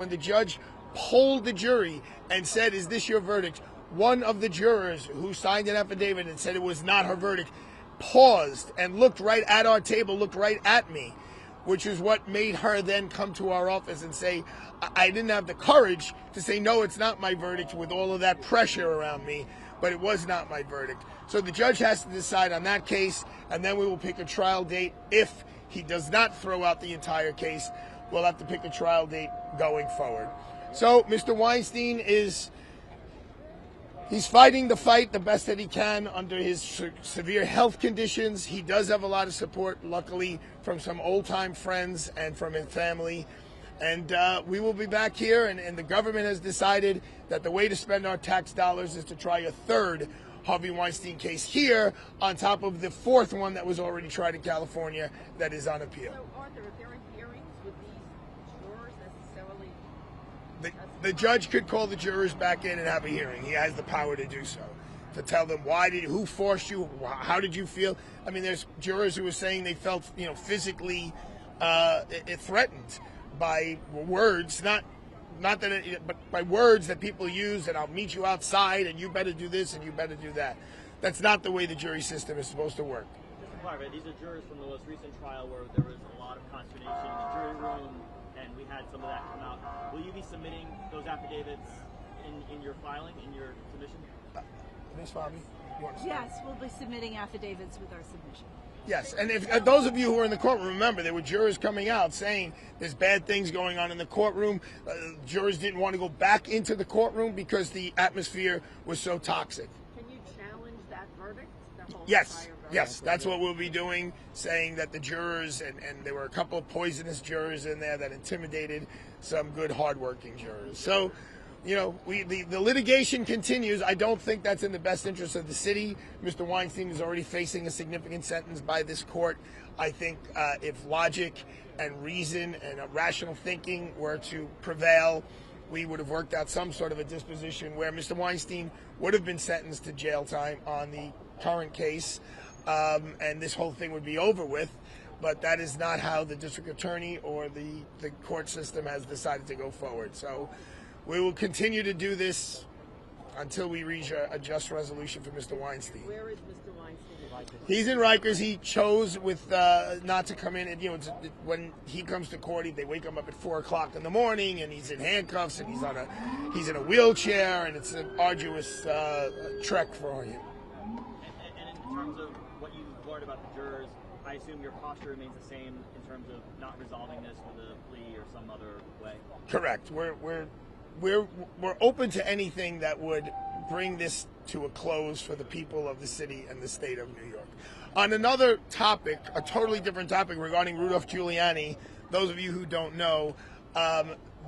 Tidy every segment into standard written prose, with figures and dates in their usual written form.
When the judge polled the jury and said, "Is this your verdict?" one of the jurors who signed an affidavit and said it was not her verdict paused and looked right at our table, looked right at me, which is what made her then come to our office and say, I didn't have the courage to say, no, it's not my verdict with all of that pressure around me, but it was not my verdict. So the judge has to decide on that case, and then we will pick a trial date. If he does not throw out the entire case, we'll have to pick a trial date going forward. So Mr. Weinstein he's fighting the fight the best that he can under his severe health conditions. He does have a lot of support, luckily, from some old-time friends and from his family. And we will be back here, and the government has decided that the way to spend our tax dollars is to try a third Harvey Weinstein case here on top of the fourth one that was already tried in California that is on appeal. So, Arthur, if there are hearings with these jurors necessarily? The judge could call the jurors back in and have a hearing. He has the power to do so, to tell them who forced you, how did you feel. I mean, there's jurors who are saying they felt, physically threatened by words, but by words that people use, that I'll meet you outside and you better do this and you better do that. That's not the way the jury system is supposed to work. Mr. Barber, these are jurors from the most recent trial where there was a lot of consternation in the jury room, and we had some of that come out. Will you be submitting those affidavits in your filing, in your submission? Ms. Fabi, you want to start? Yes, we'll be submitting affidavits with our submission. Yes, and if those of you who are in the courtroom, remember, there were jurors coming out saying there's bad things going on in the courtroom. Jurors didn't want to go back into the courtroom because the atmosphere was so toxic. Can you challenge that verdict? Yes, that's what we'll be doing, saying that the jurors, and there were a couple of poisonous jurors in there that intimidated some good, hardworking jurors. So, the litigation continues. I don't think that's in the best interest of the city. Mr. Weinstein is already facing a significant sentence by this court. I think if logic and reason and rational thinking were to prevail, we would have worked out some sort of a disposition where Mr. Weinstein would have been sentenced to jail time on the current case, and this whole thing would be over with. But that is not how the district attorney or the court system has decided to go forward. So we will continue to do this until we reach a just resolution for Mr. Weinstein. Where is Mr. Weinstein? He's in Rikers. He chose not to come in. And, when he comes to court, they wake him up at 4 o'clock in the morning, and he's in handcuffs, and he's in a wheelchair, and it's an arduous trek for him. And in terms of what you learned about the jurors, I assume your posture remains the same in terms of not resolving this with a plea or some other way. Correct. We're open to anything that would bring this to a close for the people of the city and the state of New York. On another topic, a totally different topic regarding Rudolph Giuliani, those of you who don't know,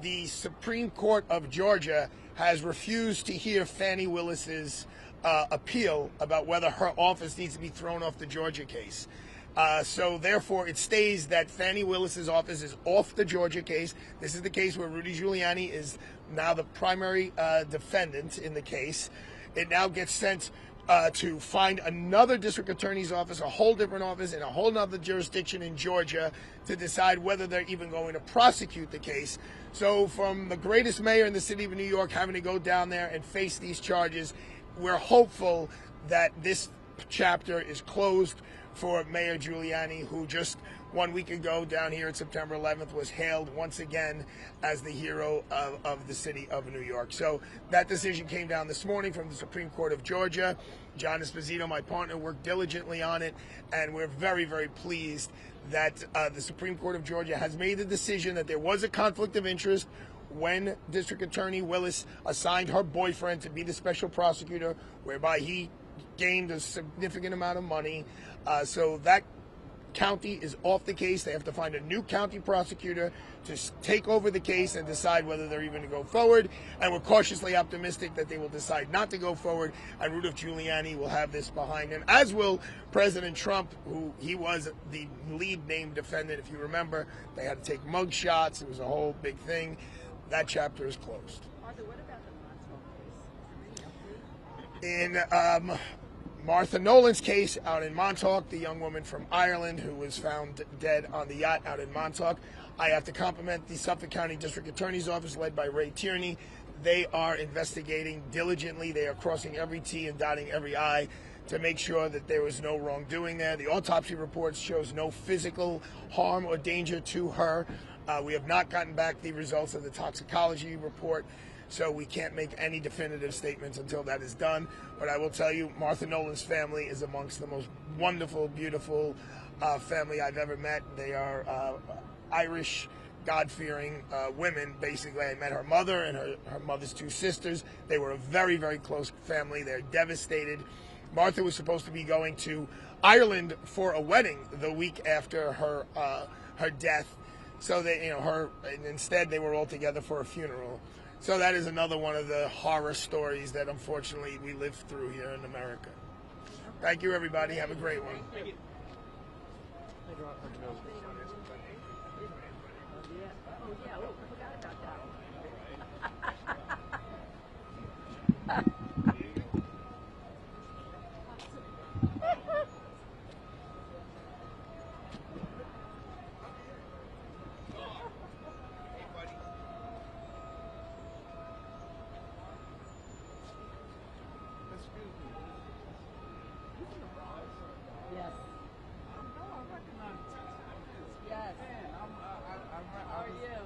the Supreme Court of Georgia has refused to hear Fani Willis's appeal about whether her office needs to be thrown off the Georgia case. So therefore, it stays that Fani Willis's office is off the Georgia case. This is the case where Rudy Giuliani is now the primary defendant in the case. It now gets sent to find another district attorney's office, a whole different office in a whole other jurisdiction in Georgia, to decide whether they're even going to prosecute the case. So from the greatest mayor in the city of New York having to go down there and face these charges, we're hopeful that this chapter is closed for Mayor Giuliani, who just 1 week ago down here at September 11th was hailed once again as the hero of the city of New York. So that decision came down this morning from the Supreme Court of Georgia. John Esposito, my partner, worked diligently on it, and we're very, very pleased that the Supreme Court of Georgia has made the decision that there was a conflict of interest when District Attorney Willis assigned her boyfriend to be the special prosecutor, whereby he gained a significant amount of money. So that county is off the case. They have to find a new county prosecutor to take over the case and decide whether they're even to go forward. And we're cautiously optimistic that they will decide not to go forward, and Rudolph Giuliani will have this behind him, as will President Trump, who he was the lead named defendant. If you remember, they had to take mug shots. It was a whole big thing. That chapter is closed. Arthur, what about the Maxwell case? Is there any update? Martha Nolan's case out in Montauk, the young woman from Ireland who was found dead on the yacht out in Montauk. I have to compliment the Suffolk County District Attorney's Office led by Ray Tierney. They are investigating diligently. They are crossing every T and dotting every I to make sure that there was no wrongdoing there. The autopsy report shows no physical harm or danger to her. We have not gotten back the results of the toxicology report, so we can't make any definitive statements until that is done. But I will tell you, Martha Nolan's family is amongst the most wonderful, beautiful family I've ever met. They are Irish, God-fearing women. Basically, I met her mother and her mother's two sisters. They were a very, very close family. They're devastated. Martha was supposed to be going to Ireland for a wedding the week after her death. So they, and instead they were all together for a funeral. So that is another one of the horror stories that unfortunately we live through here in America. Thank you, everybody. Have a great one. Thank you. Yes. Yes. How are you?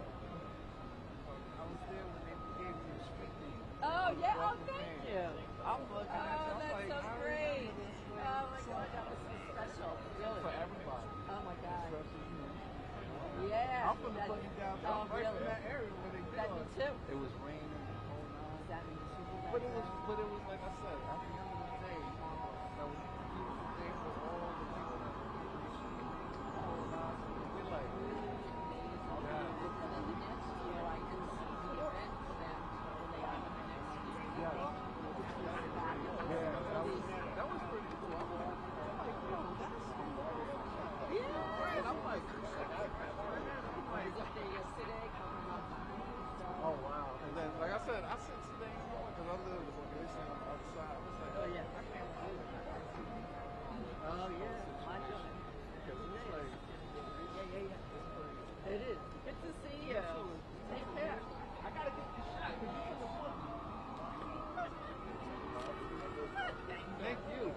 Oh, yeah. Oh, thank you. I'm looking at Oh, you. that's so great. Oh, my God. That was so special. Really. For everybody. Oh, my God. Especially you. Yeah. I'm gonna put you down. Oh, I'm right really? in that area where they That do me it. too. It was raining the whole night. That me too. But it was like I said, at the end of the day, that was a beautiful day for all the people that were in the street. We're like, that was pretty cool. I'm like, yo, that's I'm like, oh wow. And then, like I said today morning, because I live in the outside. I was like, Oh, yeah. I can't believe it. Oh, yeah. Mangione. Because it's like, Yeah. It is. Good to see you. Take care. I gotta get this shot because you in the book. Thank you.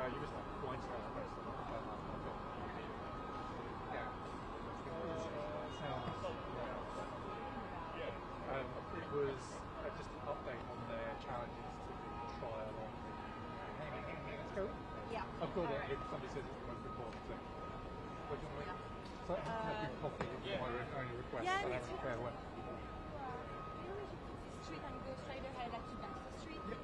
You missed that point. It was just an update on their challenges to the trial on the Yeah. I've got it. Somebody said it's the most important thing. What do you want to make? So I have you coffee is my only request. Yeah, I me don't too. care when. Maybe we should cross the street and go straight ahead to Dexter Street because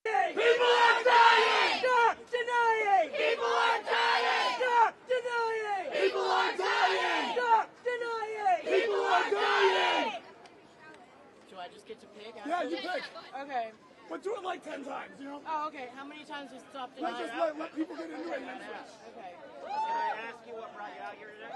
People are dying! Stop denying! People are dying! Stop denying! People are dying! Stop denying! People are dying! Do I just get to pick? Yeah, you pick. Okay. But do it like 10 times, you know? Oh, okay. How many times was stop Let's denying? just let people get into it and then switch. Okay. Can I ask you what brought you out here today?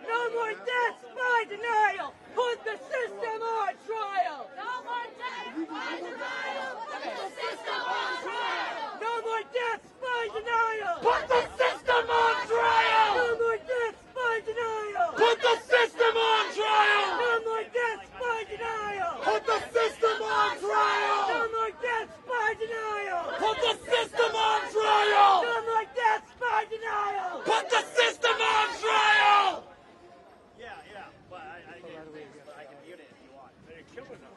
No more deaths by denial! Put the system on trial! No more deaths by denial! Put the system on trial! No more deaths by denial! Put the system on trial! No more deaths by denial! Put the system on trial! No more deaths by denial! Put the system on No trial! more deaths by denial! Put the system on trial! No more deaths by denial! Put the system on trial! Yeah, but I can mute it if you want. They're killing them.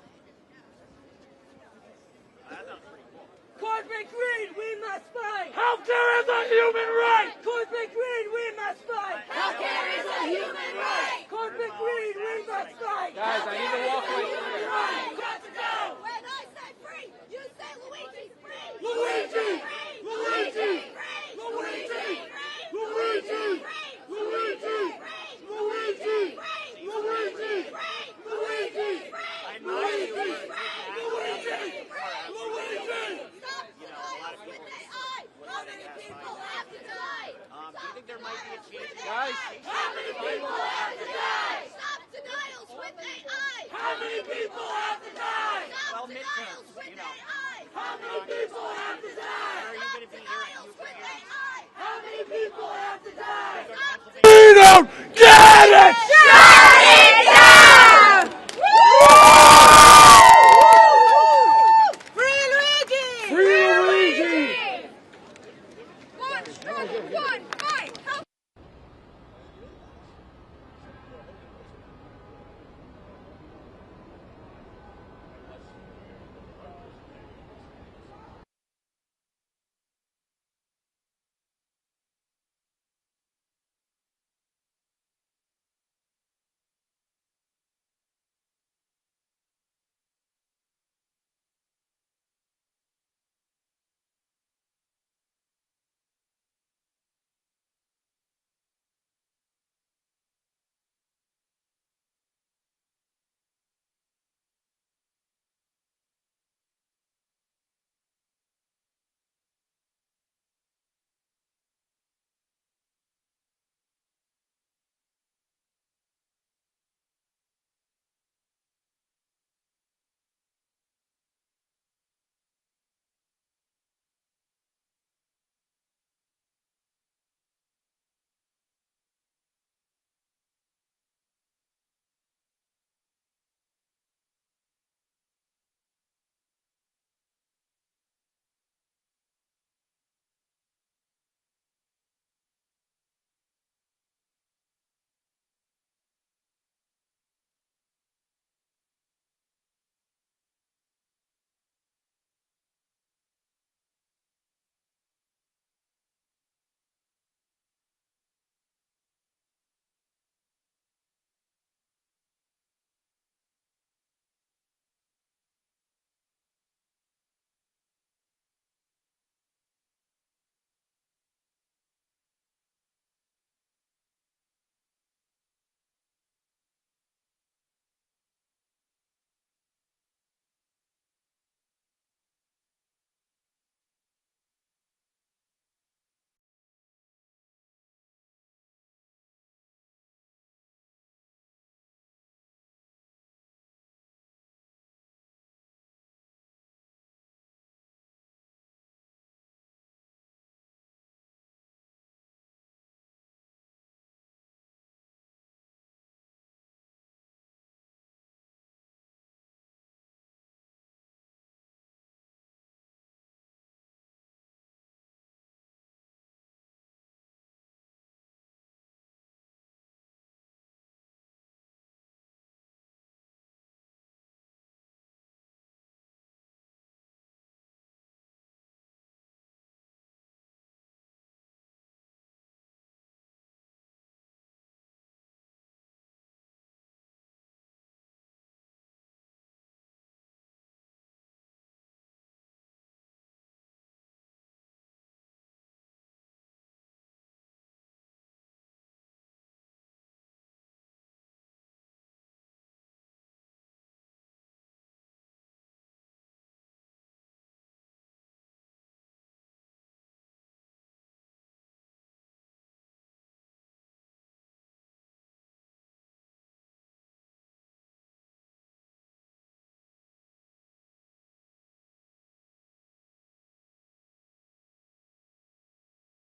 That sounds pretty cool. Corporate greed, we must fight! Healthcare is a human right! Corporate greed, we must fight! Healthcare is a human right! Corporate greed, we must fight! Guys, I need to walk away from Human here. right! Got to go! When I say free, you say Luigi's free! Luigi! Free! Luigi! Free! Luigi! Free! Luigi! Free! Luigi! Free! Luigi! Free! Luigi! Free! Luigi! I admire you Luigi! for Luigi! Luigi! Stop denials with AI! How many people have to die? do you think there might be a chance? Guys, How many people have to die? Stop denials with AI! How many people have to die? Stop Well, denials midterms, with you know. AI! How many people have to die? Are you going to be here at Denials with Ukraine? AI! How many people have to